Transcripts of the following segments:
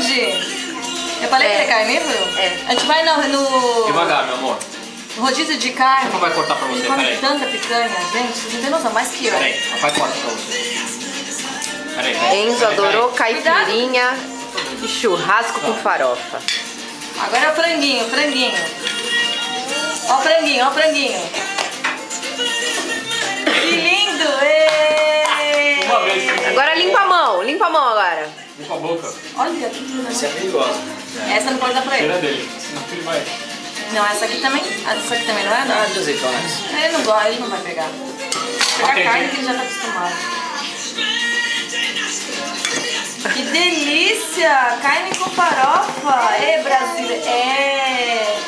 grande. Eu falei que ele é carnívoro? É. A gente vai no Devagar, meu amor. rodízio de carne. Papai vai cortar pra você, Ele come peraí. tanta picanha, gente. Vocês não tem noção, mais que eu. Peraí, papai corta pra você. Peraí. Enzo adorou caipirinha e churrasco com farofa. Agora é o franguinho, franguinho. Ó o franguinho, ó o franguinho. Que lindo! Ê! Uma vez. Agora limpa a mão agora. Limpa a boca. Olha que lindo. Essa é perigosa. Essa não pode dar pra Tira ele. dele. Senão ele vai. Não, essa aqui também. Essa aqui também não é? Ah, Não. de azeitonas. Ele não gosta, ele não vai pegar. Pegar Ok, carne gente. que ele já tá acostumado. Que delícia! Carne com farofa! Ê, Brasília! É!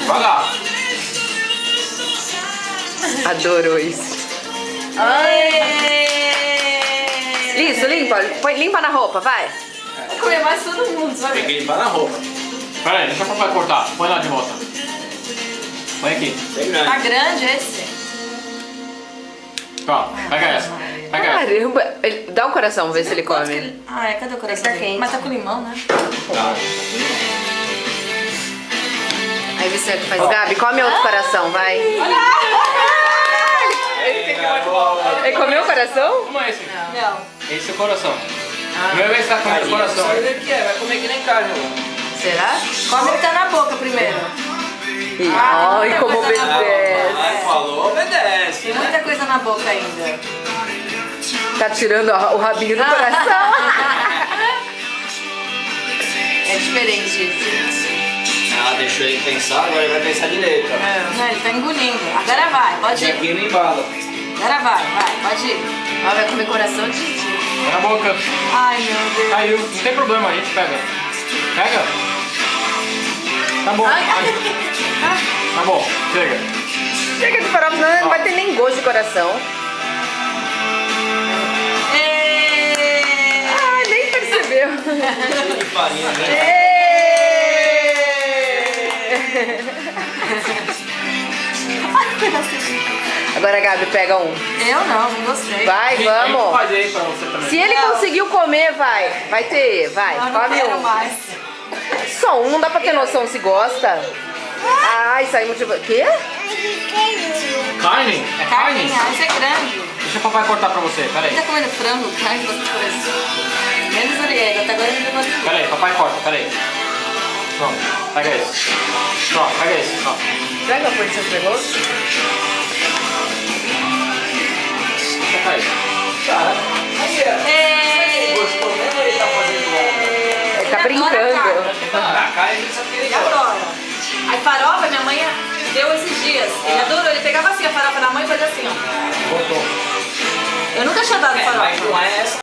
Devagar. Adorou isso. Aê! Isso, limpa na roupa, vai. Vai comer mais todo mundo, Tem sabe? que limpar na roupa. Peraí, deixa o papai cortar. Põe lá de volta. Põe aqui. Bem Tá grande. grande esse? Ó, pega essa. Pega essa. Caramba, dá um coração, vê se ele Quanto que come. ele- Ah, é, cadê o coração Tá dele? quente. Mas tá com limão, né? Tá. Aí você faz. Gabi, come outro coração, vai. Ele comeu o coração? Como é esse? Não. Esse é o coração. Primeira vez que tá comendo o coração. Sabe o que é? Vai comer que nem carne, mano. Será? Come o que tá na boca primeiro. Ai, como coisa na obedece. Ai, falou, obedece. Tem muita coisa na boca ainda. Tá tirando o rabinho do coração. É diferente. Ela deixou ele pensar, agora ele vai pensar direito. Ó. Não, ele tá engolindo. Agora vai, pode E ir. aqui não embala. Agora vai, pode ir. Ela vai comer coração de tio. Põe na boca. Ai, meu Deus. Caiu. Não tem problema, a gente pega. Pega. Tá bom. Ai. Tá bom, chega. Chega de farofa, senão não vai ter nem gosto de coração. Ê! Ai, nem percebeu. Cheio de farinha, né? Agora, Gabi, pega um. Eu não gostei. Vai, A gente vamos. faz aí pra você também. Se ele conseguiu comer, vai ter, vai. Eu não Come quero um. mais. Só um, não dá pra ter noção se gosta. Ai, saiu de... Quê? Carne? É carne? Carninha, esse é grande. Deixa o papai cortar pra você, Ele peraí. tá comendo frango, carne, você parece. Menos orelha, até agora ele não gosta de Peraí, papai corta, peraí. Pronto, pega esse. Pronto, pega esse. Pronto. Será que não foi que você pegou? Pega esse. Cara, aí é. Gostou mesmo ou ele tá fazendo Ele tá adora brincando. a carne, ele sabe que ele Ele gosta. adora. Aí farofa, minha mãe deu esses dias. Ele adorou, ele pegava assim a farofa da mãe e fazia assim, ó. Botou. Eu nunca tinha dado É, farofa. mas com essa.